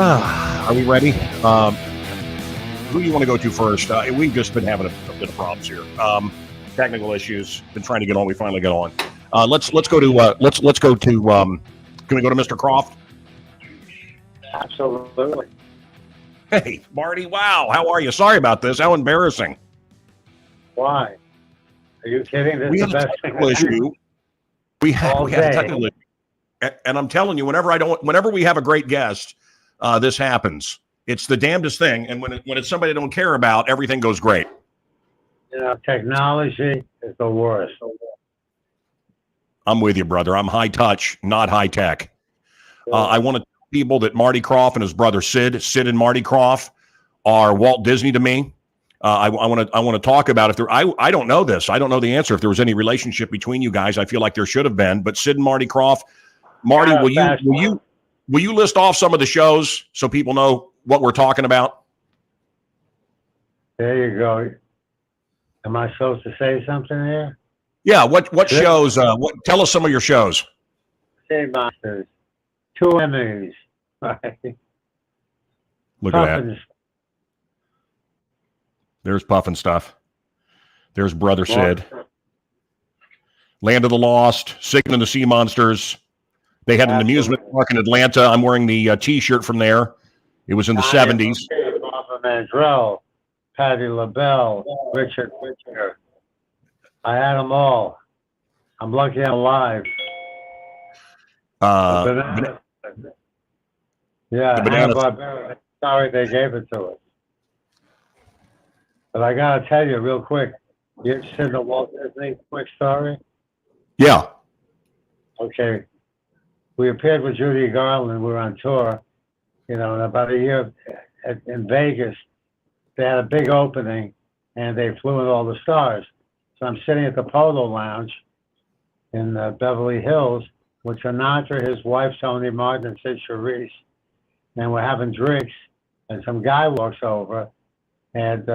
Are we ready? Who do you want to go to first? We've just been having a bit of problems here. Technical issues. Been trying to get on. We finally got on. Let's go to. Let's go to. Can we go to Mr. Krofft? Absolutely. Hey, Marty. Wow. How are you? Sorry about this. How embarrassing. Why? Are you kidding? This We is have the a best technical issue. We had a technical issue. And I'm telling you, whenever we have a great guest, this happens. It's the damnedest thing. And when it's somebody I don't care about, everything goes great. You know, technology is the worst. I'm with you, brother. I'm high touch, not high tech. I want to tell people that Marty Krofft and his brother Sid and Marty Krofft are Walt Disney to me. I want to talk about if there. I don't know this. I don't know the answer. If there was any relationship between you guys, I feel like there should have been. But Sid and Marty Krofft, Marty, will you list off some of the shows so people know what we're talking about? There you go. Am I supposed to say something here? Yeah. What shows? Tell us some of your shows. Say Monsters. 2 Emmys. Right. Look at that. There's Pufnstuf. There's Brother Sid. Land of the Lost, Sigmund and the Sea Monsters. They had an amusement park in Atlanta. I'm wearing the T-shirt from there. It was in the 70s. Martha Mandrell, Patti LaBelle, Richard. I had them all. I'm lucky I'm alive. Hanna-Barbera. Sorry they gave it to us. But I got to tell you real quick. You interested in the Walt Disney quick story? Yeah. Okay. We appeared with Judy Garland. We were on tour, in about a year in Vegas. They had a big opening, and they flew in all the stars. So I'm sitting at the Polo Lounge in Beverly Hills with Sinatra, his wife, Tony Martin, and Sid Charisse. And we're having drinks, and some guy walks over, and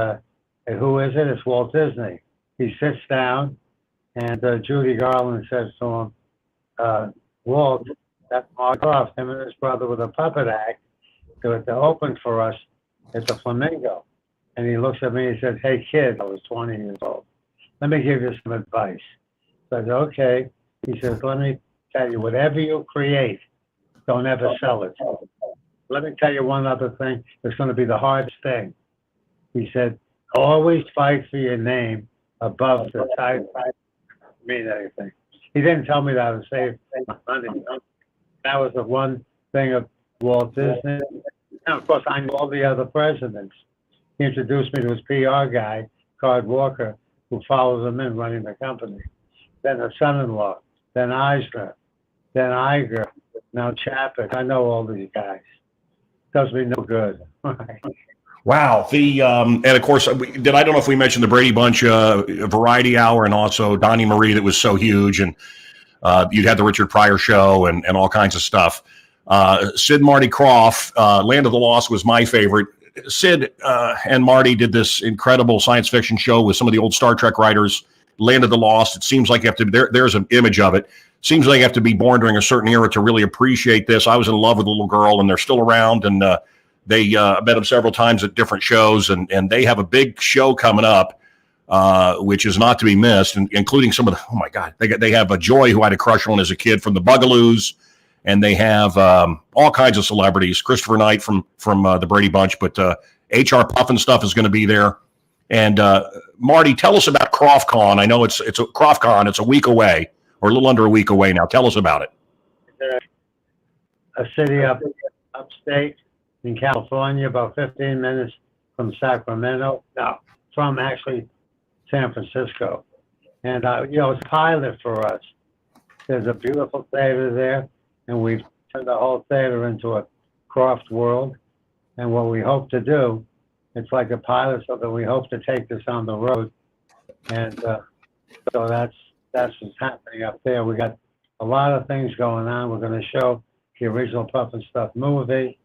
who is it? It's Walt Disney. He sits down, and Judy Garland says to him, Walt, that's Marty Krofft, him and his brother with a puppet act to open for us at the Flamingo. And he looks at me and says, hey, kid, I was 20 years old. Let me give you some advice. So I said, okay. He says, let me tell you, whatever you create, don't ever sell it. Let me tell you one other thing. It's going to be the hardest thing. He said, always fight for your name above the title. Mean anything. He didn't tell me that to save my money. That was the one thing of Walt Disney. And of course, I knew all the other presidents. He introduced me to his PR guy, Card Walker, who follows him in running the company. Then the son-in-law, then Eisner, then Iger, now Chapek. I know all these guys. Does me no good. Wow. And of course, I don't know if we mentioned the Brady Bunch Variety Hour and also Donnie Marie that was so huge. And you'd had the Richard Pryor show and all kinds of stuff. Sid, Marty Krofft, Land of the Lost was my favorite. Sid and Marty did this incredible science fiction show with some of the old Star Trek writers, Land of the Lost. It seems like you have to, there's an image of it. Seems like you have to be born during a certain era to really appreciate this. I was in love with a little girl and they're still around, and they met them several times at different shows, and they have a big show coming up, which is not to be missed, including some of the, oh my God, they have a Joy who I had a crush on as a kid from the Bugaloos, and they have all kinds of celebrities, Christopher Knight from the Brady Bunch, but HR Pufnstuf is going to be there. And Marty, tell us about KroffCon. I know it's a KroffCon. It's a week away, or a little under a week away now. Tell us about it. A city upstate in California, about 15 minutes from Sacramento. No, from actually San Francisco. And, it's a pilot for us. There's a beautiful theater there, and we've turned the whole theater into a Krofft world. And what we hope to do, it's like a pilot, so that we hope to take this on the road. And so that's what's happening up there. We got a lot of things going on. We're going to show the original Pufnstuf movie.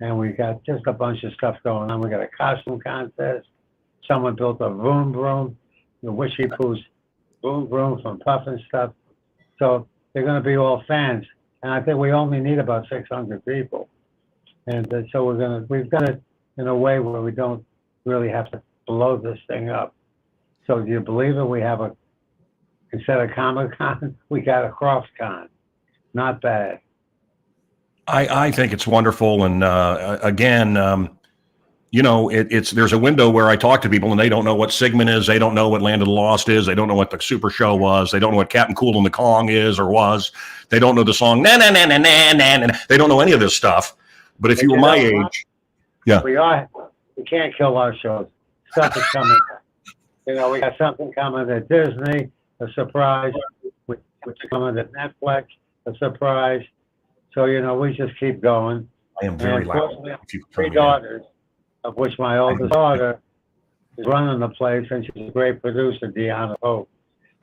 And we got just a bunch of stuff going on. We got a costume contest. Someone built a Vroom Vroom, the Witchy Poo's Vroom Vroom from Pufnstuf. So they're going to be all fans. And I think we only need about 600 people. And so we've done it in a way where we don't really have to blow this thing up. So do you believe it? We have instead of Comic-Con, we got a CroftCon. Not bad. I think it's wonderful. And again, there's a window where I talk to people and they don't know what Sigmund is. They don't know what Land of the Lost is. They don't know what the Super Show was. They don't know what Captain Cool and the Kong is or was. They don't know the song, na, na, na, na, na, na, na. They don't know any of this stuff. But if you were my age, yeah. We can't kill our shows. Stuff is coming. We got something coming at Disney, a surprise. Which is coming at Netflix, a surprise. So, we just keep going. I am very loud. I have 3 daughters, of which my oldest daughter is running the place, and she's a great producer, Deanna Hope.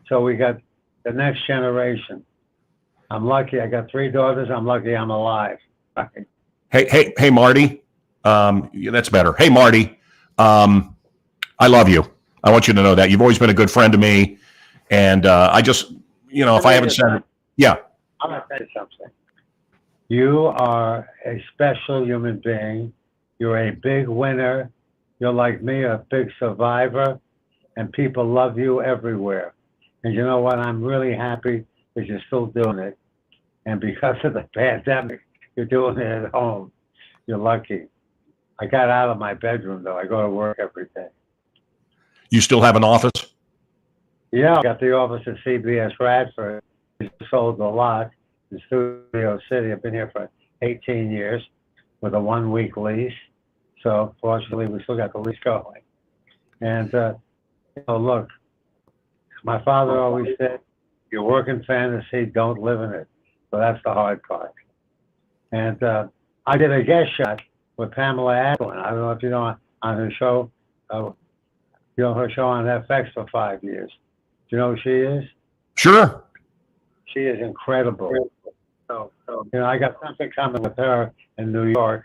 So we got the next generation. I'm lucky. I got 3 daughters. I'm lucky I'm alive. Hey, Marty. That's better. Hey, Marty. I love you. I want you to know that. You've always been a good friend to me. And I just, if I haven't said it, yeah. I'm going to tell you something. You are a special human being. You're a big winner. You're like me, a big survivor. And people love you everywhere. And you know what? I'm really happy that you're still doing it. And because of the pandemic, you're doing it at home. You're lucky. I got out of my bedroom, though. I go to work every day. You still have an office? Yeah, I got the office at CBS Radford. We sold a lot in Studio City. I've been here for 18 years with a 1-week lease. So fortunately, we still got the lease going. And, look, my father always said, you work in fantasy, don't live in it. So that's the hard part. And I did a guest shot with Pamela Adlon. I don't know if you know on her show, her show on FX for 5 years. Do you know who she is? Sure. She is incredible. So I got something coming with her in New York.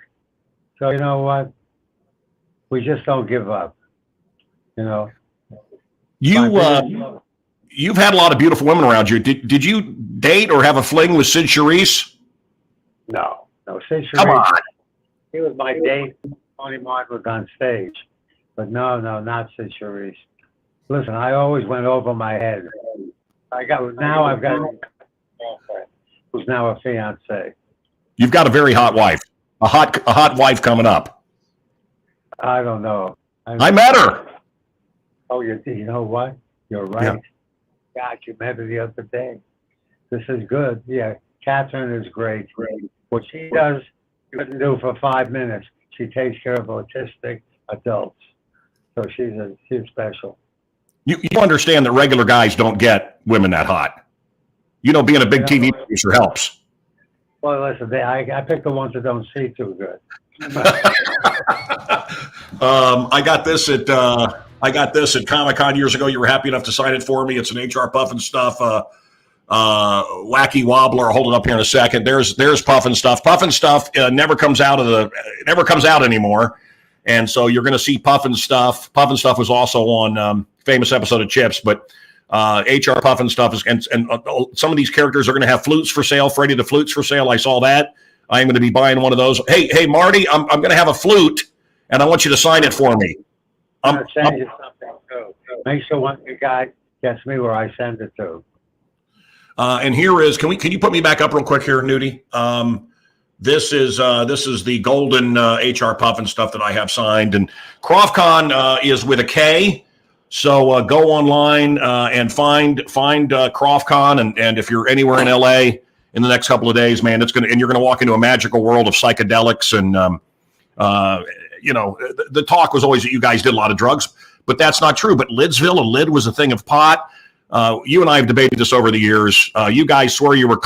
So you know what? We just don't give up. You've had a lot of beautiful women around you. Did you date or have a fling with Sid Charisse? No, Sid Charisse. Come on. He was my date. Tony Martin was on stage. But no, not Sid Charisse. Listen, I always went over my head. I've got a girlfriend who's now a fiance. You've got a very hot wife. A hot wife coming up. I don't know. I met her. Oh, you know what? You're right. Yeah. God, you met her the other day. This is good. Yeah, Catherine is great. What she does, you couldn't do for 5 minutes. She takes care of autistic adults. So she's special. You understand that regular guys don't get women that hot. Being a big TV producer helps. Well, listen, I pick the ones that don't see too good. I got this at Comic-Con years ago. You were happy enough to sign it for me. It's an HR Pufnstuf wacky wobbler. I'll hold it up here in a second. There's Pufnstuf. Pufnstuf never comes out anymore. And so you're going to see Pufnstuf. Pufnstuf was also on famous episode of Chips, but HR Pufnstuf is, and some of these characters are going to have flutes for sale. Freddie the Flute's for sale. I saw that. I am going to be buying one of those. Hey, Marty, I'm going to have a flute, and I want you to sign it for me. I'm going to send you something too. Make sure one guy gets me where I send it to. And here is, can you put me back up real quick here, Nudie? This is the golden HR Pufnstuf that I have signed, and CroftCon is with a K. So go online and find CroftCon, and if you're anywhere in LA in the next couple of days, man, you're gonna walk into a magical world of psychedelics, and the talk was always that you guys did a lot of drugs, but that's not true. But Lidsville, a lid was a thing of pot. You and I have debated this over the years. You guys swear you were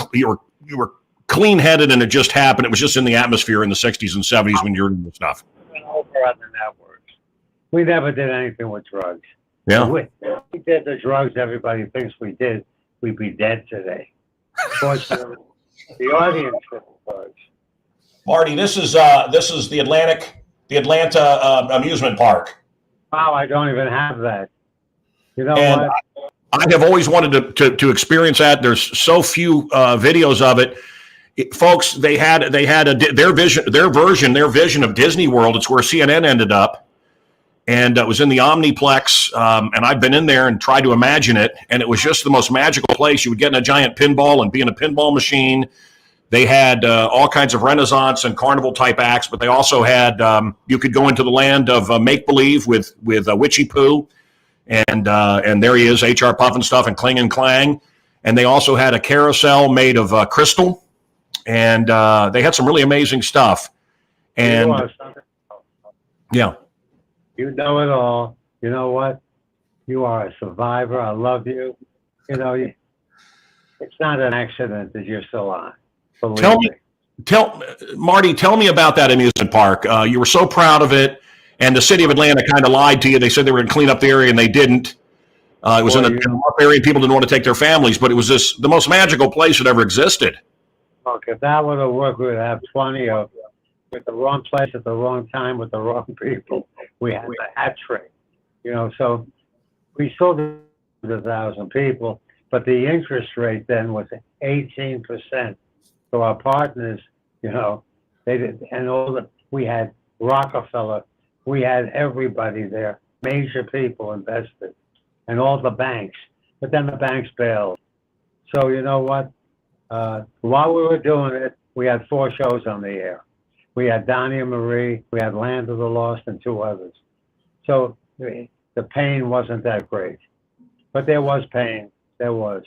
clean-headed, and it just happened. It was just in the atmosphere in the 60s and 70s when you were doing this stuff. Over on the networks. We never did anything with drugs. Yeah. We did the drugs everybody thinks we did. We'd be dead today. Fortunately, the audience did the drugs. Marty, this is the Atlanta amusement park. Wow, I don't even have that. You know and what? I have always wanted to experience that. There's so few videos of it. Folks, they had their vision of Disney World. It's where CNN ended up, and it was in the Omniplex. And I've been in there and tried to imagine it, and it was just the most magical place. You would get in a giant pinball and be in a pinball machine. They had all kinds of Renaissance and carnival type acts, but they also had you could go into the land of make believe with Witchy Poo, and there he is, HR Pufnstuf and Kling and Clang, and they also had a carousel made of crystal. And they had some really amazing stuff. And yeah, you know it all. You know what? You are a survivor. I love you. You know, it's not an accident that you're still on. Marty, tell me about that amusement park. You were so proud of it, and the city of Atlanta kind of lied to you. They said they were going to clean up the area, and they didn't. It was in a rough area. People didn't want to take their families, but it was the most magical place that ever existed. Look, if that would have worked, we would have 20 of them. With the wrong place at the wrong time with the wrong people. We had a hat trick, you know. So we sold 100,000 people, but the interest rate then was 18%. So our partners, you know, they did, and we had Rockefeller, we had everybody there, major people invested, and all the banks. But then the banks bailed. So you know what? While we were doing it, we had 4 shows on the air. We had Donnie and Marie, we had Land of the Lost, and 2 others. So the pain wasn't that great, but there was pain. There was.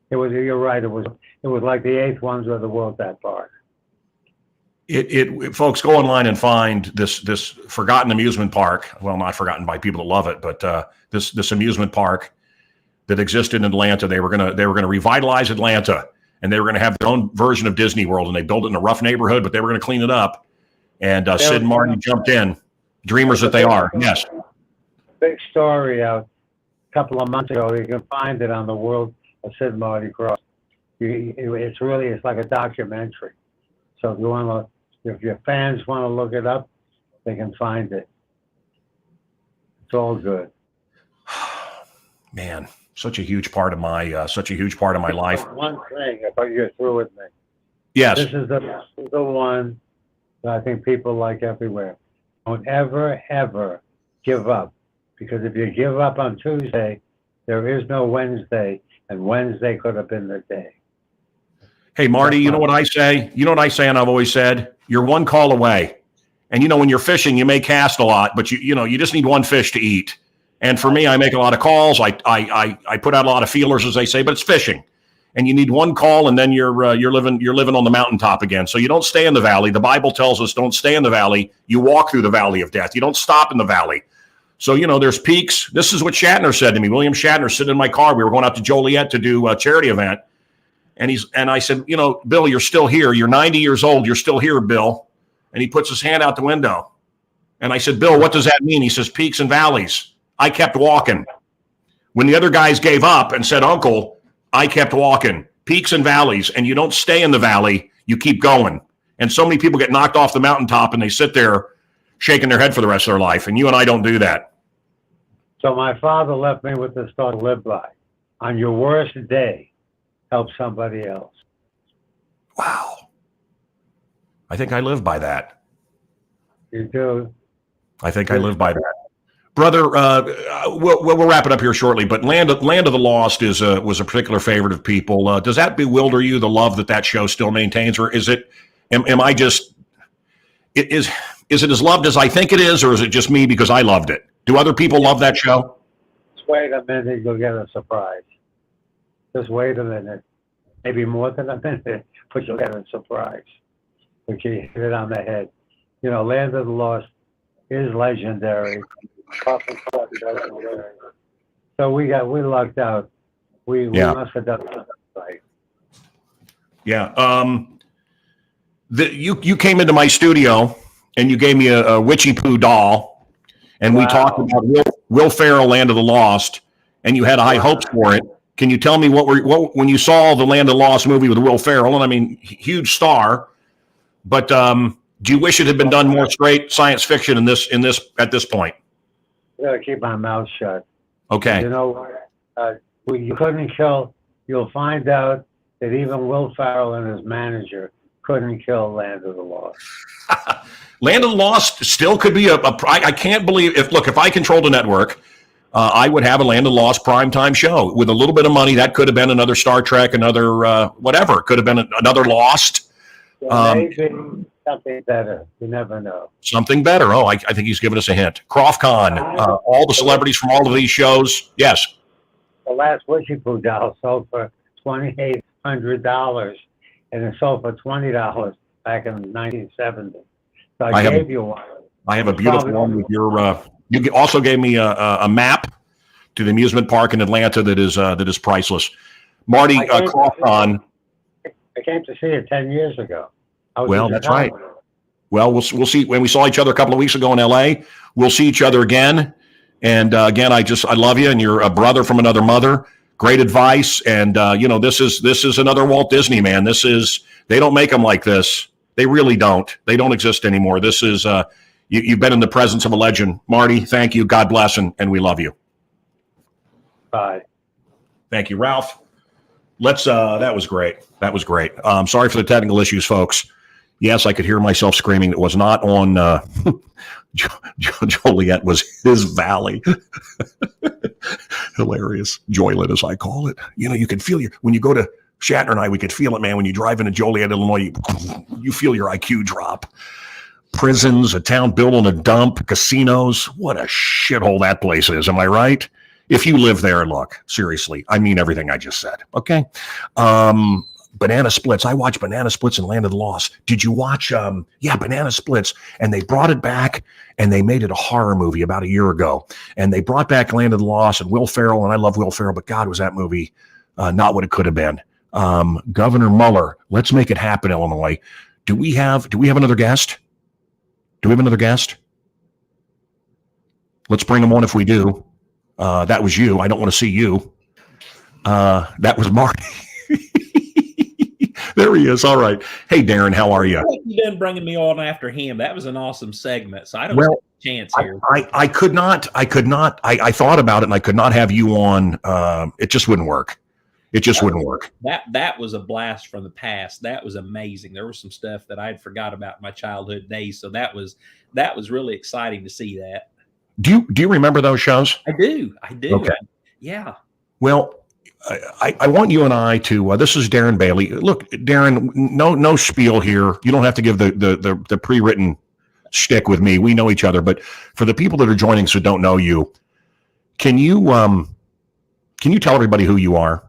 It was. You're right. It was like the 8th Wonder of the World, that park. Folks, go online and find this forgotten amusement park. Well, not forgotten by people that love it, but this amusement park that existed in Atlanta. They were gonna revitalize Atlanta. And they were going to have their own version of Disney World, and they built it in a rough neighborhood, but they were going to clean it up. And Sid and Marty jumped in, dreamers that they are. Yes. Big story out a couple of months ago. You can find it on the World of Sid and Marty Krofft. It's like a documentary. So if your fans want to look it up, they can find it. It's all good. Man. Such a huge part of my life. One thing, if you're through with me. Yes. This is the one that I think people like everywhere. Don't ever give up. Because if you give up on Tuesday, there is no Wednesday, and Wednesday could have been the day. Hey, Marty, you know what I say? You know what I say, and I've always said? You're one call away. And, you know, when you're fishing, you may cast a lot, but you just need one fish to eat. And for me, I make a lot of calls. I put out a lot of feelers, as they say, but it's fishing. And you need one call, and then you're living on the mountaintop again. So you don't stay in the valley. The Bible tells us don't stay in the valley. You walk through the valley of death. You don't stop in the valley. So, you know, there's peaks. This is what Shatner said to me. William Shatner sitting in my car. We were going out to Joliet to do a charity event. And I said, you know, Bill, you're still here. You're 90 years old. You're still here, Bill. And he puts his hand out the window. And I said, Bill, what does that mean? He says, peaks and valleys. I kept walking. When the other guys gave up and said, Uncle, I kept walking. Peaks and valleys. And you don't stay in the valley. You keep going. And so many people get knocked off the mountaintop and they sit there shaking their head for the rest of their life. And you and I don't do that. So my father left me with this thought to live by. On your worst day, help somebody else. Wow. I think I live by that. You do? I think I live by that. Brother, we'll wrap it up here shortly, but Land of the Lost was a particular favorite of people. Does that bewilder you, the love that show still maintains, or is it, is it as loved as I think it is, or is it just me because I loved it? Do other people love that show? Just wait a minute, you'll get a surprise. Just wait a minute. Maybe more than a minute, but you'll get a surprise. But you hit it on the head. You know, Land of the Lost is legendary. So we lucked out. We must have done something right. Yeah. You came into my studio and you gave me a Witchy Poo doll, and we talked about Will Ferrell, Land of the Lost, and you had high hopes for it. Can you tell me what when you saw the Land of the Lost movie with Will Ferrell, and I mean, huge star, but do you wish it had been done more straight science fiction at this point? I gotta keep my mouth shut. Okay. You know, you couldn't kill. You'll find out that even Will Ferrell and his manager couldn't kill Land of the Lost. Land of the Lost still could be I can't believe if I controlled a network, I would have a Land of the Lost primetime show with a little bit of money. That could have been another Star Trek, another whatever. It could have been another Lost. Maybe something better. You never know. Something better. Oh, I think he's giving us a hint. CroftCon, all the celebrities from all of these shows. Yes. The last Wishing Poo doll sold for $2,800, and it sold for $20 back in 1970. So I gave you one. I have a beautiful one with your. You also gave me a map to the amusement park in Atlanta that is priceless. Marty CroftCon. I came to see it 10 years ago. Well, that's right. Well, we'll see. When we saw each other a couple of weeks ago in L.A., we'll see each other again. And again, I love you, and you're a brother from another mother. Great advice, and this is another Walt Disney, man. They don't make them like this. They really don't. They don't exist anymore. This is you've been in the presence of a legend, Marty. Thank you. God bless, and we love you. Bye. Thank you, Ralph. That was great. That was great. Sorry for the technical issues, folks. Yes, I could hear myself screaming. It was not on Joliet, was his valley. Hilarious. Joylet, as I call it. You can feel when you go to Shatner and I, we could feel it, man. When you drive into Joliet, Illinois, you feel your IQ drop. Prisons, a town built on a dump, casinos. What a shithole that place is. Am I right? If you live there, look, seriously, I mean everything I just said. Okay. Banana Splits. I watched Banana Splits and Land of the Lost. Did you watch? Banana Splits. And they brought it back and they made it a horror movie about a year ago. And they brought back Land of the Lost and Will Ferrell. And I love Will Ferrell, but God, was that movie not what it could have been. Governor Mueller. Let's make it happen, Illinois. Do we have another guest? Do we have another guest? Let's bring him on if we do. That was you. I don't want to see you. That was Marty. There he is. All right. Hey, Darren, how are you? You've been bringing me on after him. That was an awesome segment. So I don't have a chance here. I could not. I thought about it, and I could not have you on. It just wouldn't work. It just wouldn't work. That was a blast from the past. That was amazing. There was some stuff that I had forgot about in my childhood days. So that was really exciting to see that. Do you remember those shows? I do. Okay. Yeah. Well, I want you and I to. This is Darren Bailey. Look, Darren. No spiel here. You don't have to give the pre-written shtick with me. We know each other. But for the people that are joining who don't know you, can you tell everybody who you are?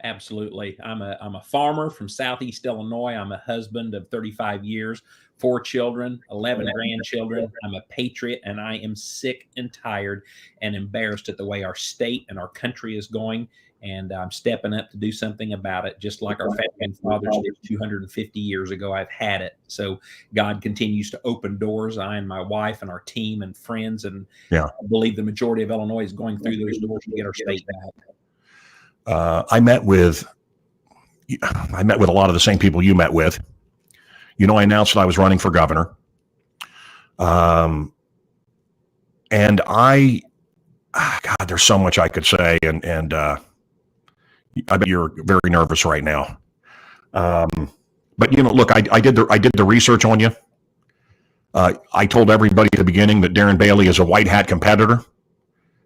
Absolutely. I'm a farmer from Southeast Illinois. I'm a husband of 35 years, 4 children, 11 grandchildren. I'm a patriot, and I am sick and tired and embarrassed at the way our state and our country is going. And I'm stepping up to do something about it, just like our founding fathers did 250 years ago. I've had it. So God continues to open doors. I and my wife and our team and friends, and I believe the majority of Illinois is going through those doors to get our state back. I met with a lot of the same people you met with. I announced that I was running for governor. And God, there's so much I could say. And I bet you're very nervous right now. But look, I did the research on you. I told everybody at the beginning that Darren Bailey is a white hat competitor.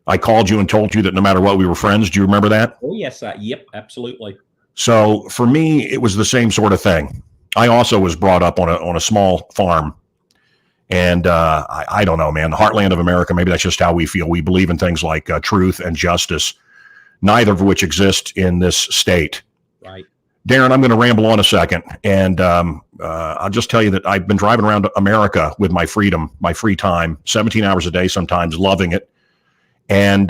I called you and told you that no matter what, we were friends. Do you remember that? Oh, yes. Yep, absolutely. So for me, it was the same sort of thing. I also was brought up on a small farm. And I don't know, man, the heartland of America, maybe that's just how we feel. We believe in things like truth and justice, neither of which exist in this state. Right. Darren, I'm going to ramble on a second. And I'll just tell you that I've been driving around America with my freedom, my free time, 17 hours a day sometimes, loving it. And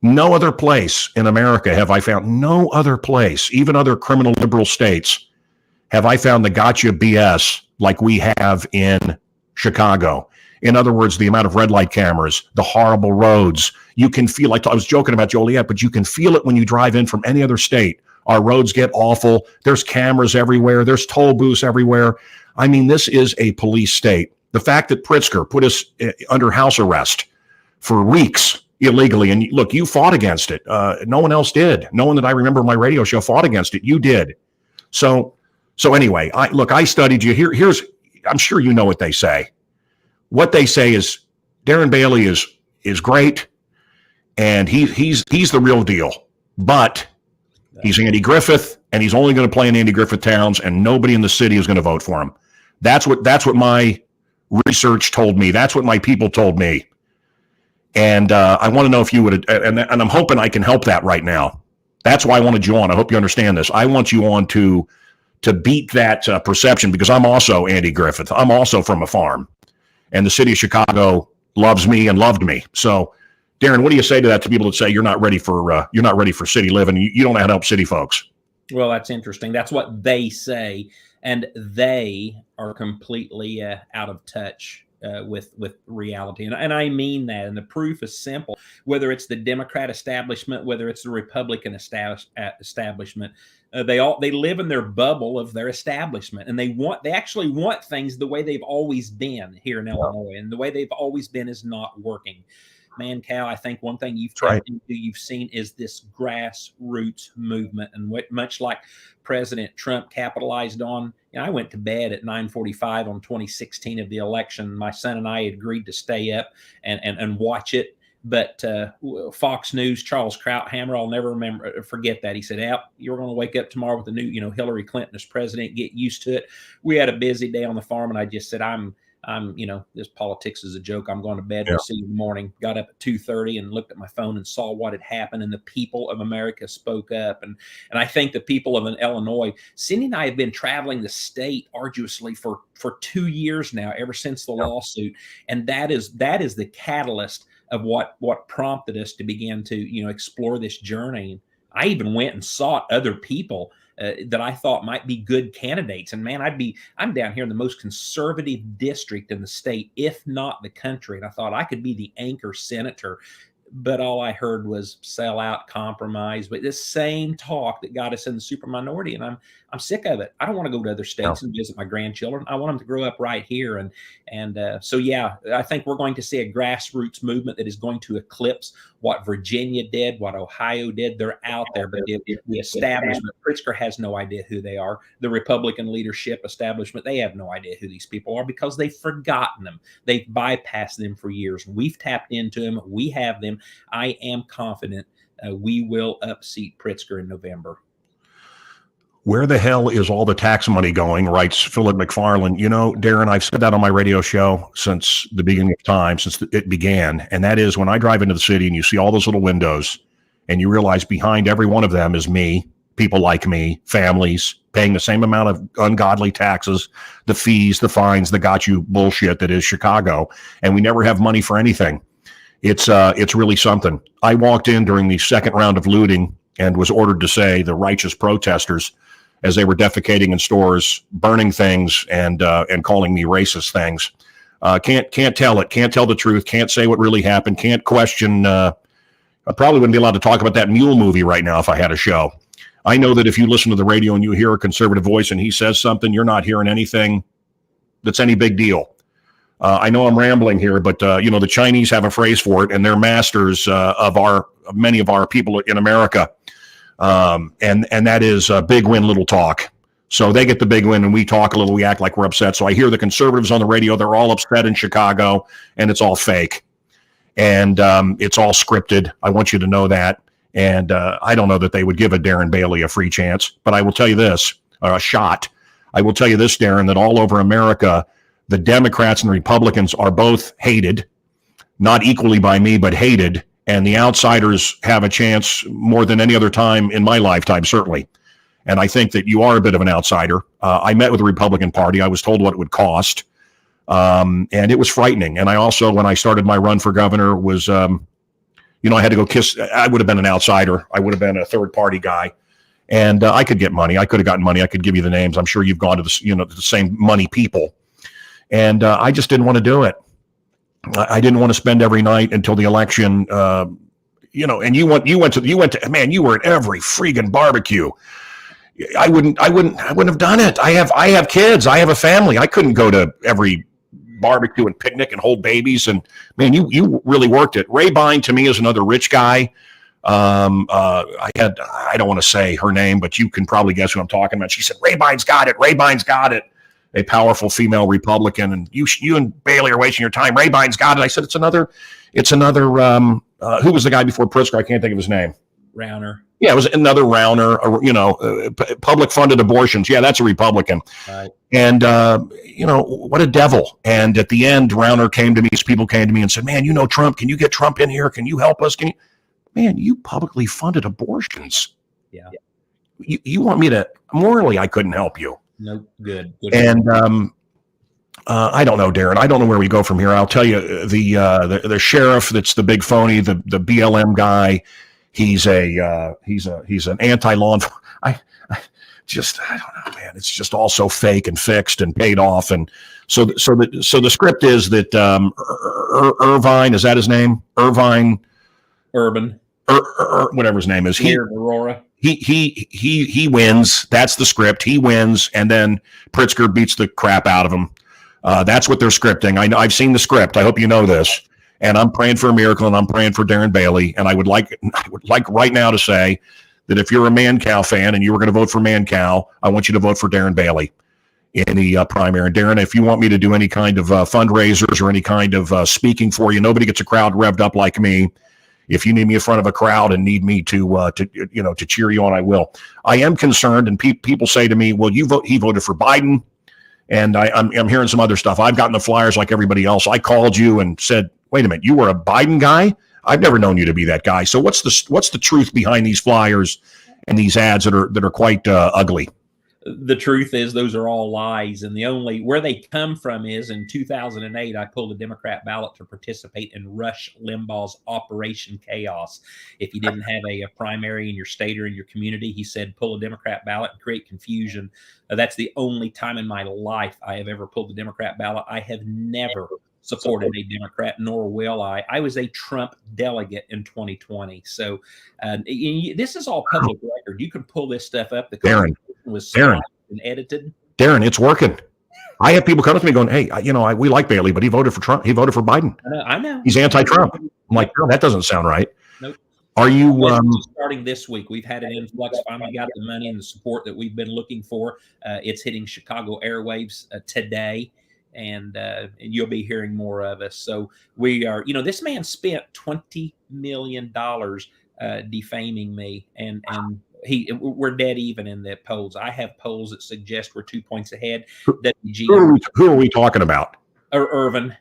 no other place in America have I found, no other place, even other criminal liberal states, have I found the gotcha BS like we have in Chicago. In other words, the amount of red light cameras, the horrible roads. You can feel, like I was joking about Joliet, but you can feel it when you drive in from any other state. Our roads get awful. There's cameras everywhere. There's toll booths everywhere. I mean, this is a police state. The fact that Pritzker put us under house arrest for weeks illegally. And look, you fought against it. No one else did. No one that I remember in my radio show fought against it. You did. So So anyway, I studied you. Here's, I'm sure you know what they say. What they say is Darren Bailey is great, and he's the real deal. But he's Andy Griffith, and he's only going to play in Andy Griffith towns, and nobody in the city is going to vote for him. That's what my research told me. That's what my people told me. And I want to know if you would, and I'm hoping I can help that right now. That's why I wanted you on. I hope you understand this. I want you on to beat that perception, because I'm also Andy Griffith. I'm also from a farm, and the city of Chicago loves me and loved me. So, Darren, what do you say to that, to people that say you're not ready for city living? You don't know how to help city folks. Well, that's interesting. That's what they say, and they are completely out of touch with reality, and I mean that. And the proof is simple. Whether it's the Democrat establishment, whether it's the Republican establishment, they live in their bubble of their establishment, and they actually want things the way they've always been here in Illinois, and the way they've always been is not working. Mancow, I think one thing you've seen is this grassroots movement, and much like President Trump capitalized on. I went to bed at 9:45 on 2016 of the election. My son and I had agreed to stay up and watch it. But Fox News, Charles Krauthammer, I'll never forget that. He said, "Al, you're going to wake up tomorrow with the new, Hillary Clinton as president. Get used to it." We had a busy day on the farm, and I just said, I'm, this politics is a joke. I'm going to bed. We'll see you in the morning. Got up at 2:30 and looked at my phone and saw what had happened, and the people of America spoke up. And I think the people of Illinois, Cindy and I have been traveling the state arduously for 2 years now, ever since the lawsuit. And that is the catalyst of what prompted us to begin to, explore this journey. I even went and sought other people that I thought might be good candidates. And man, I'm down here in the most conservative district in the state, if not the country. And I thought I could be the anchor senator, but all I heard was sell out, compromise. But this same talk that got us in the super minority, and I'm sick of it. I don't want to go to other states and visit my grandchildren. I want them to grow up right here. So yeah, I think we're going to see a grassroots movement that is going to eclipse what Virginia did, what Ohio did. They're out there, but the establishment, Pritzker has no idea who they are. The Republican leadership establishment, they have no idea who these people are, because they've forgotten them. They've bypassed them for years. We've tapped into them. We have them. I am confident we will upseat Pritzker in November. Where the hell is all the tax money going, writes Philip McFarland. Darren, I've said that on my radio show since the beginning of time, since it began. And that is, when I drive into the city and you see all those little windows and you realize behind every one of them is me, people like me, families paying the same amount of ungodly taxes, the fees, the fines, the got you bullshit that is Chicago. And we never have money for anything. It's really something. I walked in during the second round of looting and was ordered to say the righteous protesters, as they were defecating in stores, burning things, and calling me racist things. Can't tell it. Can't tell the truth. Can't say what really happened. Can't question. I probably wouldn't be allowed to talk about that Mule movie right now if I had a show. I know that if you listen to the radio and you hear a conservative voice and he says something, you're not hearing anything that's any big deal. I know I'm rambling here, but the Chinese have a phrase for it, and they're masters of many of our people in America. And that is big win, little talk. So they get the big win and we talk a little, we act like we're upset. So I hear the conservatives on the radio, they're all upset in Chicago, and it's all fake. And it's all scripted. I want you to know that. And I don't know that they would give a Darren Bailey a free chance, but I will tell you this, a shot. I will tell you this, Darren, that all over America, the Democrats and Republicans are both hated, not equally by me, but hated. And the outsiders have a chance more than any other time in my lifetime, certainly. And I think that you are a bit of an outsider. I met with the Republican Party. I was told what it would cost. And it was frightening. And I also, when I started my run for governor, was, I had to go kiss. I would have been an outsider. I would have been a third party guy. And I could get money. I could have gotten money. I could give you the names. I'm sure you've gone to the same money people. And I just didn't want to do it. I didn't want to spend every night until the election, and you went to, man, you were at every freaking barbecue. I wouldn't have done it. I have kids. I have a family. I couldn't go to every barbecue and picnic and hold babies. And man, you really worked it. Ray Bine to me is another rich guy. I don't want to say her name, but you can probably guess who I'm talking about. She said, Rabine's got it. Rabine's got it. A powerful female Republican. And you and Bailey are wasting your time. Rabine's got it. I said, it's another, who was the guy before Pritzker? I can't think of his name. Rauner. Yeah, it was another Rauner, public funded abortions. Yeah, that's a Republican. Right. And, what a devil. And at the end, Rauner came to me, his people came to me and said, man, Trump, can you get Trump in here? Can you help us? Man, you publicly funded abortions. Yeah. You want me to, morally, I couldn't help you. No, good. And I don't know, Darren. I don't know where we go from here. I'll tell you, the sheriff that's the big phony, the BLM guy, he's an anti-law enforcement. I don't know, man. It's just all so fake and fixed and paid off. And so the script is that Irvine, is that his name? Urban. Whatever his name is. Aurora. He wins. That's the script. He wins, and then Pritzker beats the crap out of him. That's what they're scripting. I've seen the script. I hope you know this. And I'm praying for a miracle, and I'm praying for Darren Bailey. And I would like right now to say that if you're a Mancow fan and you were going to vote for Mancow, I want you to vote for Darren Bailey in the primary. And Darren, if you want me to do any kind of fundraisers or any kind of speaking for you, nobody gets a crowd revved up like me. If you need me in front of a crowd and need me to cheer you on, I will. I am concerned, and people say to me, "Well, he voted for Biden," and I'm hearing some other stuff. I've gotten the flyers like everybody else. I called you and said, "Wait a minute, you were a Biden guy? I've never known you to be that guy." So what's the truth behind these flyers and these ads that are quite ugly? The truth is those are all lies, and the only where they come from is in 2008 I pulled a Democrat ballot to participate in Rush Limbaugh's Operation Chaos. If you didn't have a primary in your state or in your community, he said pull a Democrat ballot and create confusion. That's the only time in my life I have ever pulled a Democrat ballot. I have never supported a Democrat, nor will I. I was a Trump delegate in 2020. So this is all public record. You can pull this stuff up. The Darren was Darren and edited. Darren, it's working. I have people come to me going, "Hey, we like Bailey, but he voted for Trump. He voted for Biden. I know. He's anti-Trump." I'm like, no, that doesn't sound right. Nope. Are you starting this week? We've had an influx. Finally got the money and the support that we've been looking for. It's hitting Chicago airwaves today. And you'll be hearing more of us. So we are, this man spent $20 million defaming me, and we're dead even in the polls. I have polls that suggest we're 2 points ahead. Who are we talking about? Irvin.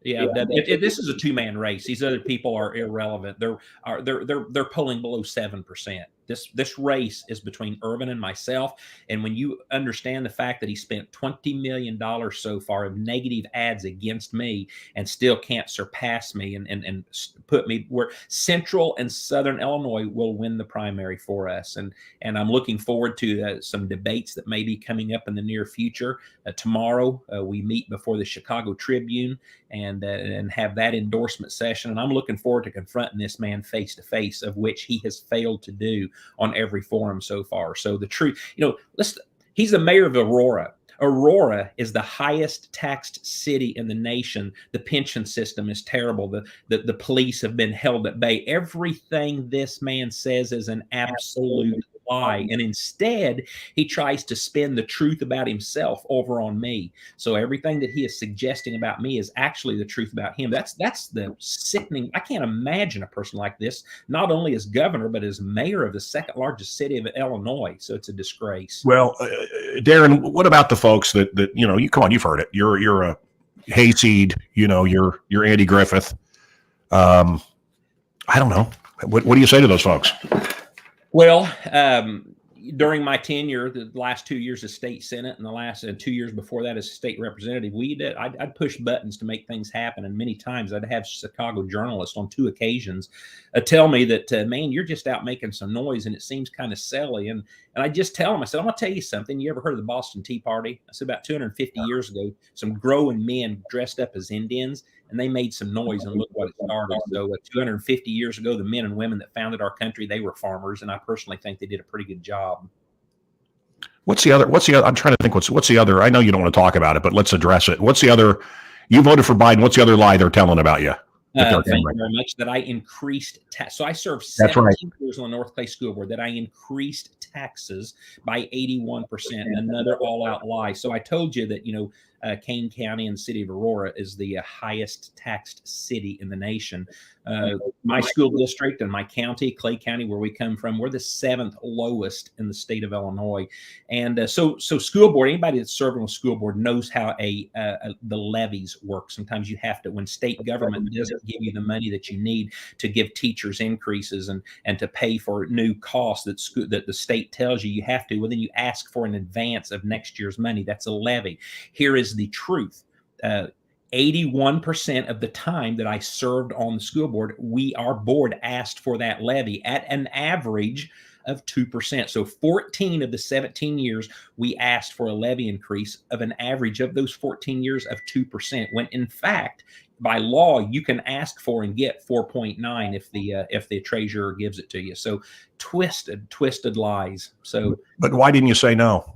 Yeah, this is a two-man race. These other people are irrelevant. They're polling below 7%. This race is between Irvin and myself. And when you understand the fact that he spent $20 million so far of negative ads against me and still can't surpass me and put me where Central and Southern Illinois will win the primary for us. And I'm looking forward to some debates that may be coming up in the near future. Tomorrow we meet before the Chicago Tribune and have that endorsement session. And I'm looking forward to confronting this man face to face, of which he has failed to do on every forum so far. So the truth, he's the mayor of Aurora. Aurora is the highest taxed city in the nation. The pension system is terrible. The police have been held at bay. Everything this man says is an absolute lie. And instead, he tries to spin the truth about himself over on me. So everything that he is suggesting about me is actually the truth about him. That's the sickening. I can't imagine a person like this, not only as governor, but as mayor of the second largest city of Illinois. So it's a disgrace. Well, Darren, what about the folks that you come on, you've heard it. You're a hayseed, you're Andy Griffith. I don't know. What do you say to those folks? Well, during my tenure, the last 2 years as state senate and the last 2 years before that as state representative, I'd push buttons to make things happen. And many times I'd have Chicago journalists on 2 occasions tell me that, man, you're just out making some noise and it seems kind of silly. And I just tell them, I said, I'm going to tell you something. You ever heard of the Boston Tea Party? I said about 250 years ago, some growing men dressed up as Indians, and they made some noise, and look what it started. So 250 years ago, the men and women that founded our country, they were farmers, and I personally think they did a pretty good job. What's the other? I'm trying to think. What's the other? I know you don't want to talk about it, but let's address it. What's the other? You voted for Biden. What's the other lie they're telling about you? if they're Thank you right. very much. That I increased so I served That's 17 right. years on the North Clay School Board. That I increased taxes by 81%. Another all-out lie. So I told you that Kane County and the city of Aurora is the highest taxed city in the nation. My school district and my county, Clay County, where we come from, we're the 7th lowest in the state of Illinois. And so school board, anybody that's serving on the school board knows how the levies work. Sometimes you have to, when state government doesn't give you the money that you need to give teachers increases and to pay for new costs that the state tells you have to, well, then you ask for an advance of next year's money. That's a levy. Here is the truth. 81% of the time that I served on the school board, our board asked for that levy at an average of 2%. So 14 of the 17 years, we asked for a levy increase of an average of those 14 years of 2%, when in fact, by law, you can ask for and get 4.9 if the treasurer gives it to you. So twisted lies. So, but why didn't you say no?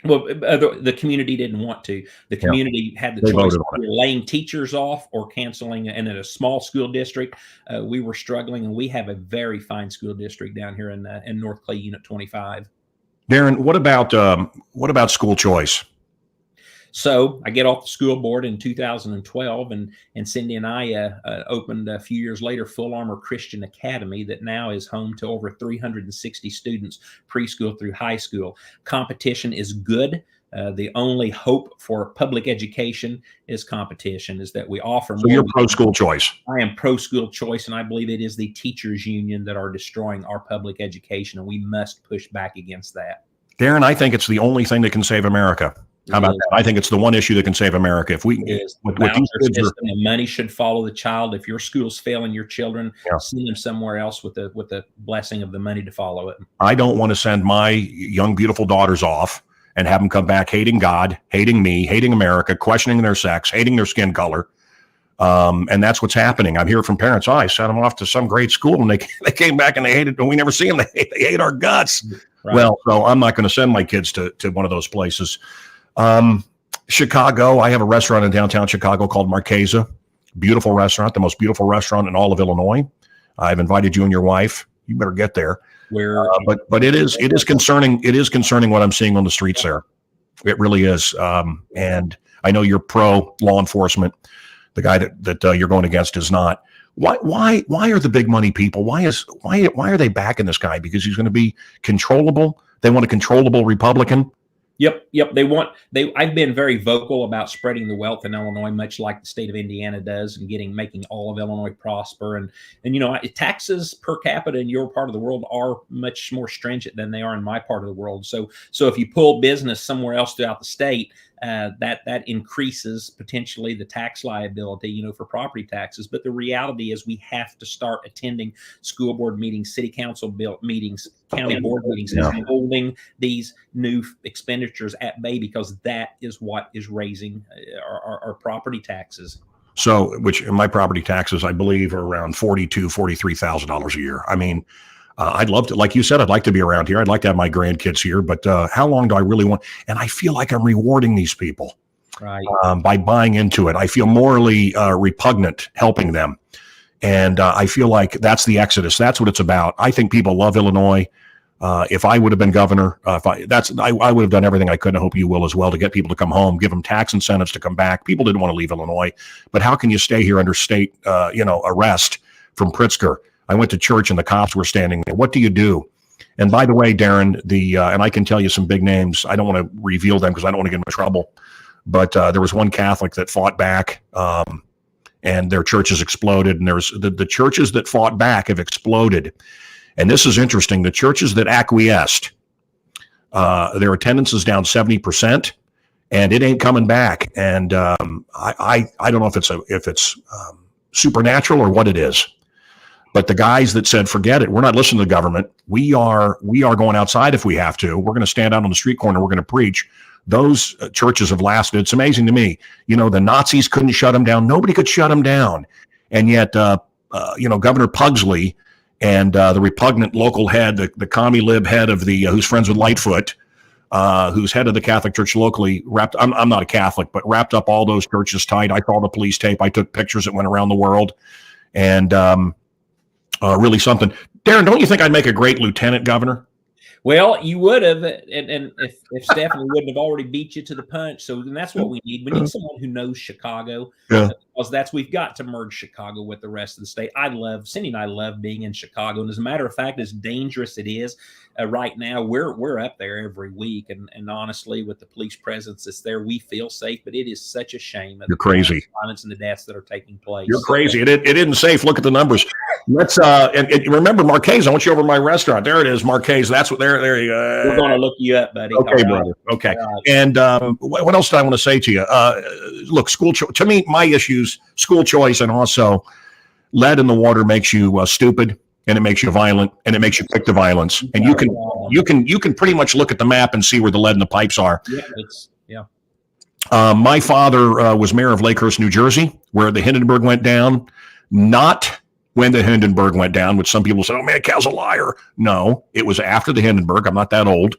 Well, the community didn't want to. The community had the choice of laying teachers off or canceling. And in a small school district, we were struggling. And we have a very fine school district down here in North Clay Unit 25. Darren, what about school choice? So I get off the school board in 2012, and Cindy and I opened a few years later Full Armor Christian Academy that now is home to over 360 students, preschool through high school. Competition is good. The only hope for public education is competition, is that we offer. So you're pro school choice. I am pro school choice, and I believe it is the teachers union that are destroying our public education, and we must push back against that. Darren, I think it's the only thing that can save America. How about that? I think it's the one issue that can save America. If we with the money should follow the child. If your school's failing your children, send them somewhere else with the blessing of the money to follow it. I don't want to send my young, beautiful daughters off and have them come back hating God, hating me, hating America, questioning their sex, hating their skin color. And that's what's happening. I'm hearing from parents. I sent them off to some great school, and they came back and they hated, and we never see them. They hate our guts. Right. Well, so I'm not going to send my kids to one of those places. Chicago, I have a restaurant in downtown Chicago called Marquesa. Beautiful restaurant, the most beautiful restaurant in all of Illinois. I've invited you and your wife. You better get there. But it is concerning. It is concerning what I'm seeing on the streets there. It really is. And I know you're pro law enforcement. The guy that you're going against is not. Why are the big money people? Why are they backing this guy? Because he's going to be controllable. They want a controllable Republican. Yep. I've been very vocal about spreading the wealth in Illinois, much like the state of Indiana does, and making all of Illinois prosper. And taxes per capita in your part of the world are much more stringent than they are in my part of the world. So if you pull business somewhere else throughout the state, that increases potentially the tax liability, for property taxes. But the reality is we have to start attending school board meetings, city council meetings, county board meetings, and holding these new expenditures at bay, because that is what is raising our property taxes. So, which my property taxes, I believe, are around $43,000 a year. I mean, I'd love to, like you said, I'd like to be around here. I'd like to have my grandkids here, but how long do I really want? And I feel like I'm rewarding these people by buying into it. I feel morally repugnant helping them. And I feel like that's the exodus. That's what it's about. I think people love Illinois. If I would have been governor, I would have done everything I could, and I hope you will as well, to get people to come home, give them tax incentives to come back. People didn't want to leave Illinois, but how can you stay here under state, arrest from Pritzker? I went to church and the cops were standing there. What do you do? And by the way, Darren, and I can tell you some big names. I don't want to reveal them because I don't want to get in trouble. But there was one Catholic that fought back, and their churches exploded. And there's the churches that fought back have exploded. And this is interesting. The churches that acquiesced, their attendance is down 70%, and it ain't coming back. And I don't know if it's supernatural or what it is. But the guys that said, forget it, we're not listening to the government. We are going outside if we have to. We're going to stand out on the street corner. We're going to preach. Those churches have lasted. It's amazing to me. The Nazis couldn't shut them down. Nobody could shut them down. And yet, Governor Pugsley and the repugnant local head, the commie lib head of who's friends with Lightfoot, who's head of the Catholic Church locally, I'm not a Catholic, but wrapped up all those churches tight. I saw the police tape. I took pictures that went around the world, and really something. Darren, don't you think I'd make a great lieutenant governor? Well, you would have, and if Stephanie wouldn't have already beat you to the punch. So then that's what we need. We need someone who knows Chicago, because we've got to merge Chicago with the rest of the state. Cindy and I love being in Chicago, and as a matter of fact, as dangerous it is right now, we're up there every week, and honestly, with the police presence that's there, we feel safe. But it is such a shame. You're crazy. Violence and the deaths that are taking place. You're crazy. It isn't safe. Look at the numbers. Let's and remember Marquez. I want you over to my restaurant. There it is, Marquez. That's what there you go. We're going to look you up, buddy. Okay, brother. Okay. And what else did I want to say to you? Look, to me, my issues, school choice, and also lead in the water makes you stupid, and it makes you violent, and it makes you quick to violence. And you can pretty much look at the map and see where the lead in the pipes are. Yeah. My father was mayor of Lakehurst, New Jersey, where the Hindenburg went down. Not when the Hindenburg went down, which some people say, "Oh man, Cal's a liar." No, it was after the Hindenburg. I'm not that old.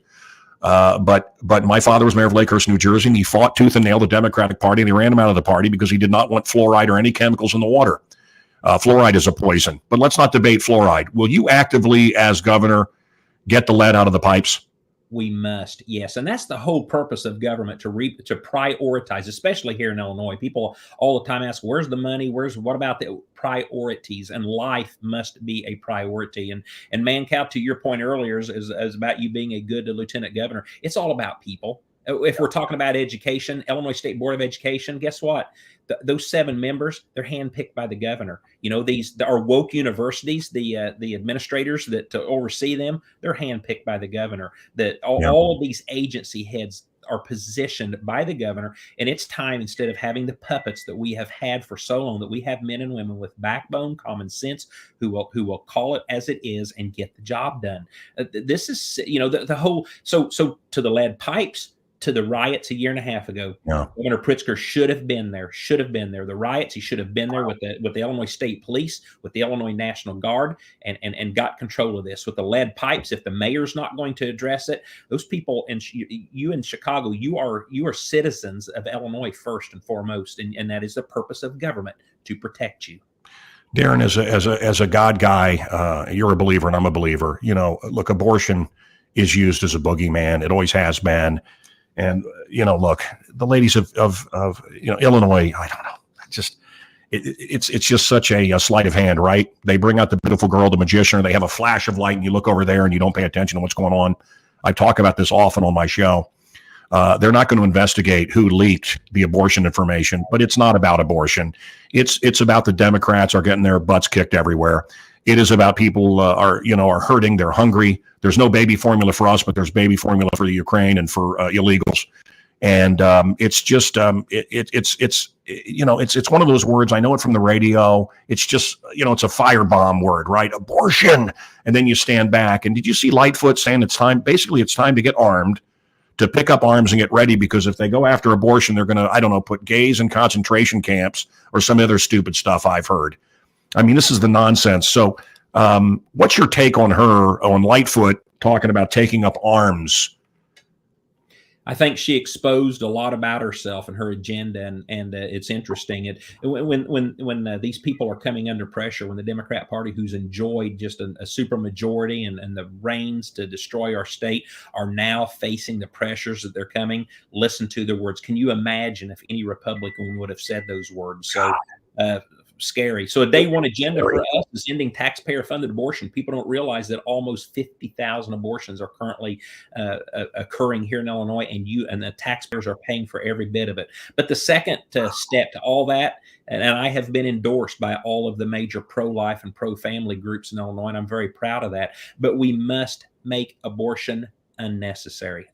But my father was mayor of Lakehurst, New Jersey, and he fought tooth and nail the Democratic Party, and they ran him out of the party because he did not want fluoride or any chemicals in the water. Fluoride is a poison. But let's not debate fluoride. Will you actively, as governor, get the lead out of the pipes? We must, yes. And that's the whole purpose of government, to prioritize, especially here in Illinois. People all the time ask, where's the money? What about the priorities? And life must be a priority. And Mancow, to your point earlier, is about you being a good lieutenant governor. It's all about people. If we're talking about education, Illinois State Board of Education, guess what? Those 7 members, they're handpicked by the governor. You know, these are woke universities, the administrators that oversee them, they're handpicked by the governor. All of these agency heads are positioned by the governor, and it's time, instead of having the puppets that we have had for so long, that we have men and women with backbone, common sense, who will call it as it is and get the job done. This is, the whole. So to the lead pipes, to the riots a year and a half ago. Governor Pritzker should have been there. The riots, he should have been there with the Illinois State Police, with the Illinois National Guard, and got control of this. With the lead pipes, if the mayor's not going to address it, those people, and you in Chicago, you are citizens of Illinois first and foremost, and that is the purpose of government, to protect you. Darren, as a God guy, you're a believer and I'm a believer. Look, abortion is used as a boogeyman. It always has been. And, look, the ladies of Illinois, I don't know, it's just such a sleight of hand, right? They bring out the beautiful girl, the magician, or they have a flash of light and you look over there and you don't pay attention to what's going on. I talk about this often on my show. They're not going to investigate who leaked the abortion information, but it's not about abortion. It's about the Democrats are getting their butts kicked everywhere. It is about people are hurting. They're hungry. There's no baby formula for us, but there's baby formula for the Ukraine and for illegals. And it's just it's one of those words. I know it from the radio. It's just it's a firebomb word, right? Abortion, and then you stand back. And did you see Lightfoot saying it's time? Basically, it's time to get armed, to pick up arms and get ready, because if they go after abortion, they're going to put gays in concentration camps or some other stupid stuff I've heard. I mean, this is the nonsense. So what's your take on Lightfoot talking about taking up arms? I think she exposed a lot about herself and her agenda, and it's interesting. When these people are coming under pressure, when the Democrat Party, who's enjoyed just a super majority and the reins to destroy our state, are now facing the pressures that they're coming, listen to their words. Can you imagine if any Republican would have said those words? So scary. So a day one agenda for us is ending taxpayer-funded abortion. People don't realize that almost 50,000 abortions are currently occurring here in Illinois, and the taxpayers are paying for every bit of it. But the second step to all that, and I have been endorsed by all of the major pro-life and pro-family groups in Illinois, and I'm very proud of that, but we must make abortion unnecessary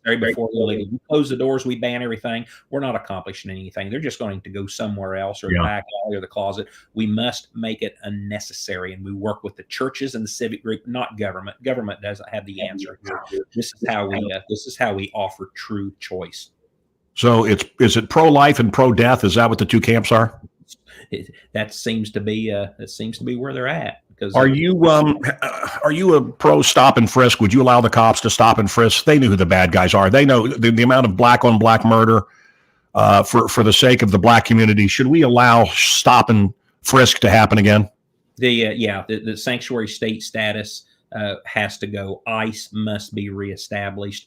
before illegal. We close the doors, we ban everything, we're not accomplishing anything. They're just going to go somewhere else, or the back alley or the closet. We must make it unnecessary, and we work with the churches and the civic group, not government. Government doesn't have the answer here. This is how we offer true choice. So is it pro-life and pro-death? Is that what the two camps are? That seems to be where they're at. because are you a pro stop and frisk? Would you allow the cops to stop and frisk? They know who the bad guys are. They know the amount of black on black murder. For the sake of the black community, should we allow stop and frisk to happen again? The sanctuary state status has to go. ICE must be reestablished.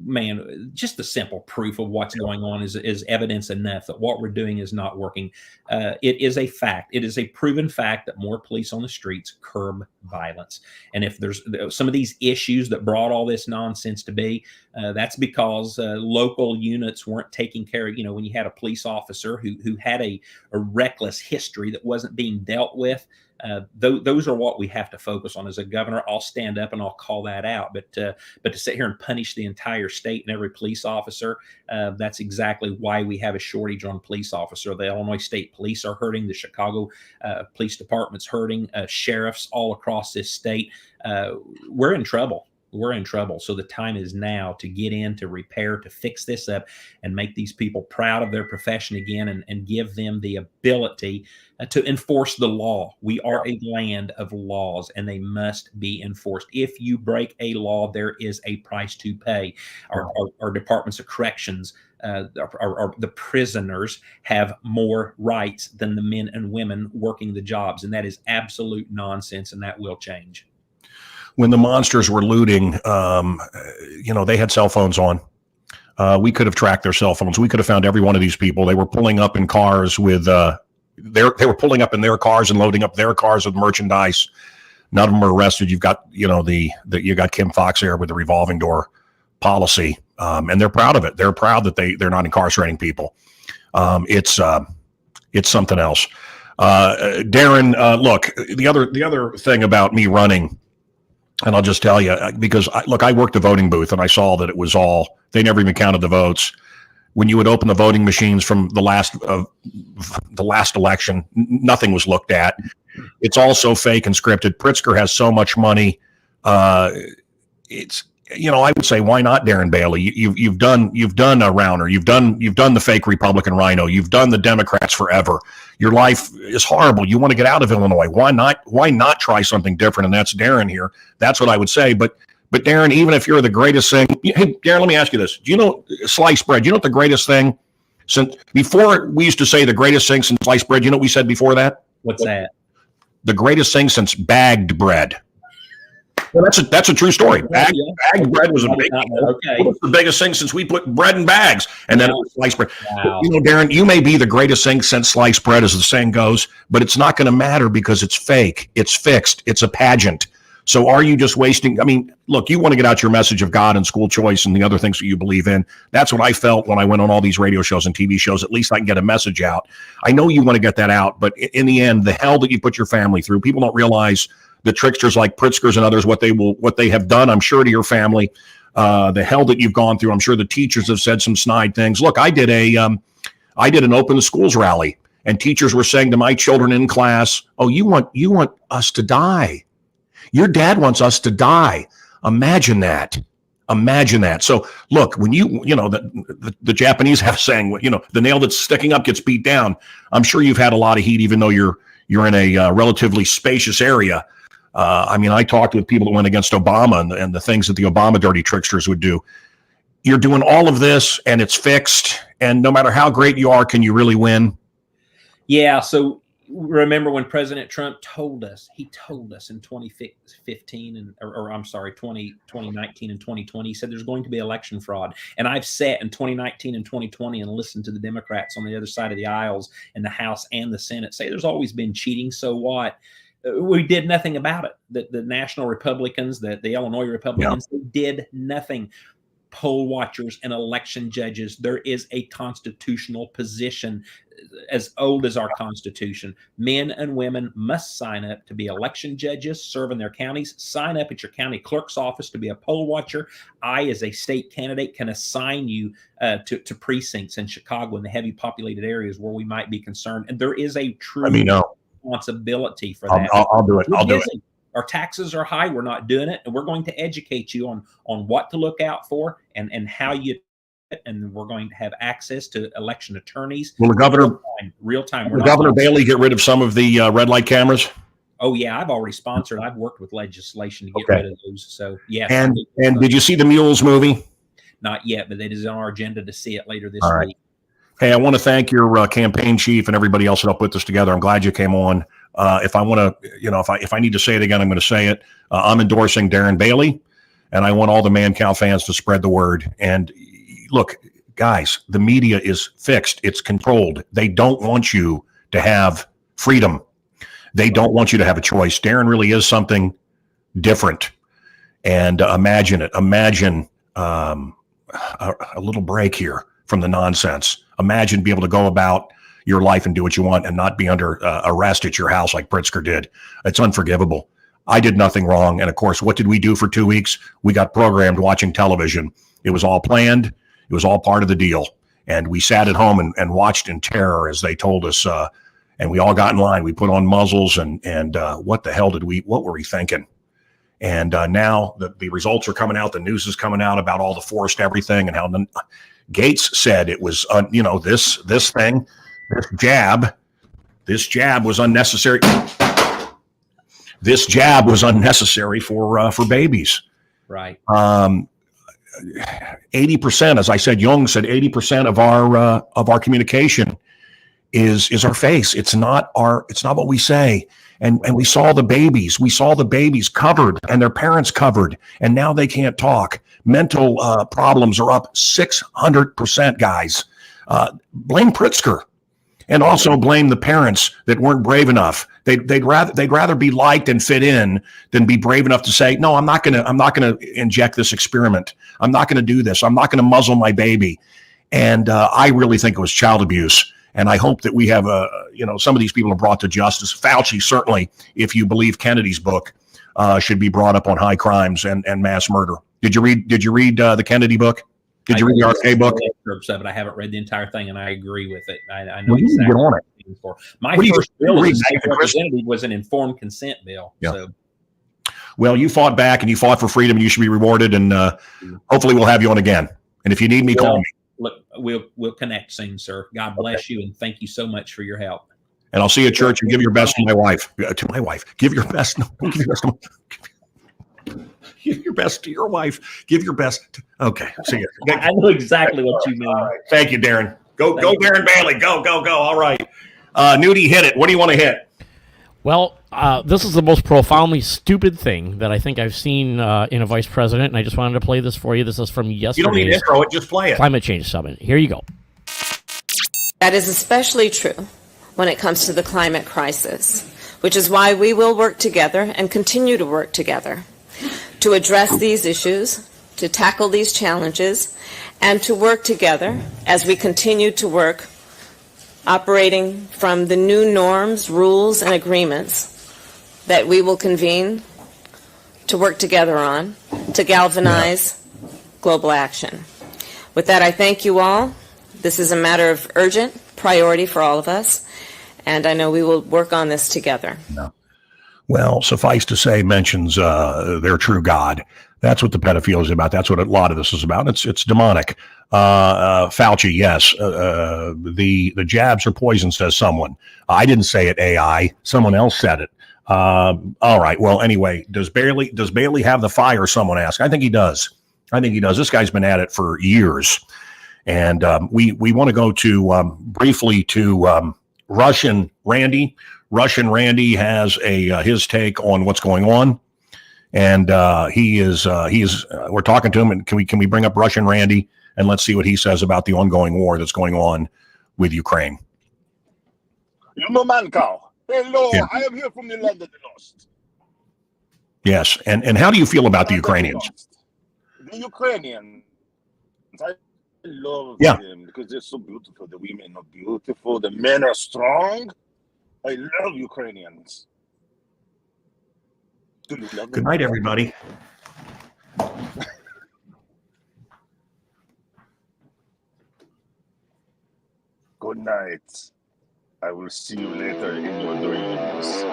Man, just the simple proof of what's going on is evidence enough that what we're doing is not working. It is a fact. It is a proven fact that more police on the streets curb violence. And if there's some of these issues that brought all this nonsense to be, that's because local units weren't taking care of, when you had a police officer who had a reckless history that wasn't being dealt with. Those are what we have to focus on. As a governor, I'll stand up and I'll call that out. But to sit here and punish the entire state and every police officer, that's exactly why we have a shortage on police officer. The Illinois State Police are hurting. The Chicago Police Department's hurting. Sheriffs all across this state. We're in trouble. We're in trouble. So the time is now to get in, to repair, to fix this up, and make these people proud of their profession again, and give them the ability to enforce the law. We are a land of laws, and they must be enforced. If you break a law, there is a price to pay. Our departments of corrections, the prisoners have more rights than the men and women working the jobs, and that is absolute nonsense, and that will change. When the monsters were looting, they had cell phones on. We could have tracked their cell phones. We could have found every one of these people. They were pulling up in cars with they were pulling up in their cars and loading up their cars with merchandise. None of them are arrested. You've got you got Kim Fox there with the revolving door policy, and they're proud of it. They're proud that they're not incarcerating people. It's something else. Darren, look, the other thing about me running. And I'll just tell you, because I worked the voting booth and I saw that it was they never even counted the votes. When you would open the voting machines from the last election, nothing was looked at. It's all so fake and scripted. Pritzker has so much money. I would say, why not Darren Bailey? You've done a Rauner. You've done the fake Republican Rhino. You've done the Democrats forever. Your life is horrible. You want to get out of Illinois. Why not try something different? And that's Darren here. That's what I would say. But Darren, even if you're the greatest thing, hey Darren, let me ask you this. Do you know sliced bread? Do you know what the greatest thing since before we used to say the greatest thing since sliced bread? You know what we said before that? What's that? The greatest thing since bagged bread. Well, that's a true story. Bagged bread was a big. Okay. What's the biggest thing since we put bread in bags, and then it was sliced bread. Wow. Darren, you may be the greatest thing since sliced bread, as the saying goes, but it's not going to matter because it's fake, it's fixed, it's a pageant. So are you just wasting? I mean, look, you want to get out your message of God and school choice and the other things that you believe in. That's what I felt when I went on all these radio shows and TV shows. At least I can get a message out. I know you want to get that out, but in the end, the hell that you put your family through, people don't realize. The tricksters like Pritzkers and others, what they have done, I'm sure, to your family, the hell that you've gone through. I'm sure the teachers have said some snide things. Look, I did an open the schools rally, and teachers were saying to my children in class, "Oh, you want us to die? Your dad wants us to die." Imagine that. So look, when the Japanese have a saying, the nail that's sticking up gets beat down. I'm sure you've had a lot of heat, even though you're in a relatively spacious area. I talked with people that went against Obama and the things that the Obama dirty tricksters would do. You're doing all of this and it's fixed. And no matter how great you are, can you really win? Yeah. So remember when President Trump told us in 2019 and 2020, he said there's going to be election fraud. And I've sat in 2019 and 2020 and listened to the Democrats on the other side of the aisles in the House and the Senate say there's always been cheating. So what? We did nothing about it. The national Republicans, the Illinois Republicans, They did nothing. Poll watchers and election judges, there is a constitutional position as old as our Constitution. Men and women must sign up to be election judges, serve in their counties, sign up at your county clerk's office to be a poll watcher. I, as a state candidate, can assign you to precincts in Chicago and the heavy populated areas where we might be concerned. And there is a true responsibility for that. I'll do it. I'll do it. Our taxes are high. We're not doing it. And we're going to educate you on what to look out for and how you, and we're going to have access to election attorneys. Will the governor real time. Will Governor Bailey get rid of some of the red light cameras? Oh yeah, I've already sponsored. I've worked with legislation to get Okay. rid of those. So yes. And did you see the Mules movie? Not yet, but it is on our agenda to see it later this All right. week. Hey, I want to thank your campaign chief and everybody else that helped put this together. I'm glad you came on. If I want to, if I need to say it again, I'm going to say it. I'm endorsing Darren Bailey, and I want all the Mancow fans to spread the word. And look, guys, the media is fixed. It's controlled. They don't want you to have freedom. They don't want you to have a choice. Darren really is something different. And imagine it. Imagine a little break here from the nonsense. Imagine being able to go about your life and do what you want and not be under arrest at your house like Pritzker did. It's unforgivable. I did nothing wrong. And of course, what did we do for 2 weeks? We got programmed watching television. It was all planned. It was all part of the deal. And we sat at home and watched in terror as they told us, and we all got in line. We put on muzzles and what the hell what were we thinking? And now the results are coming out. The news is coming out about all the forced everything and how Gates said it was, this jab was unnecessary. This jab was unnecessary for babies. Right. 80%, as I said, Jung said 80% of our communication is our face. It's not what we say. And we saw the babies covered and their parents covered, and now they can't talk. Mental problems are up 600%, guys. Blame Pritzker, and also blame the parents that weren't brave enough. They'd rather be liked and fit in than be brave enough to say, no, I'm not gonna inject this experiment. I'm not gonna do this. I'm not gonna muzzle my baby. And I really think it was child abuse. And I hope that we have some of these people are brought to justice. Fauci, certainly, if you believe Kennedy's book, should be brought up on high crimes and mass murder. Did you read the Kennedy book? Did you read the RFK book? But I haven't read the entire thing, and I agree with it. I know Well, exactly get on it. for. My first bill as a state representative was an informed consent bill. Yeah. So. Well, you fought back and you fought for freedom, and you should be rewarded. And hopefully, we'll have you on again. And if you need me, call me. Look, we'll connect soon, sir. God bless you, and thank you so much for your help. And I'll see you at church, and give your best to my wife. Give your best. Give your best. Give your best to your wife. Give your best. Okay. See you. I know exactly what you mean. Right. Thank you, Darren. Go, Darren Bailey. Go. All right. Nudie, hit it. What do you want to hit? Well, this is the most profoundly stupid thing that I think I've seen in a vice president, and I just wanted to play this for you. This is from yesterday's You don't need to intro it. Just play it. Climate Change Summit. Here you go. That is especially true when it comes to the climate crisis, which is why we will work together and continue to work together to address these issues, to tackle these challenges, and to work together as we continue to work operating from the new norms, rules, and agreements that we will convene to work together on to galvanize global action. With that, I thank you all. This is a matter of urgent priority for all of us, and I know we will work on this together. No. Well, suffice to say, mentions their true God. That's what the pedophilia is about. That's what a lot of this is about. It's demonic. Fauci, yes. The jabs are poison, says someone. I didn't say it, AI. Someone else said it. All right. Well, anyway, does Bailey have the fire? Someone asked. I think he does. This guy's been at it for years. And we want to go to briefly to Russian Randy. Russian Randy has his take on what's going on, and we're talking to him. And can we bring up Russian Randy and let's see what he says about the ongoing war that's going on with Ukraine? Mancow. Hello, Yeah. I am here from the London Lost. Yes, and how do you feel about the Ukrainians? The Ukrainians, I love Yeah. them because they're so beautiful. The women are beautiful. The men are strong. I love Ukrainians. Do you love them? Good night, everybody. Good night. I will see you later in your dreams.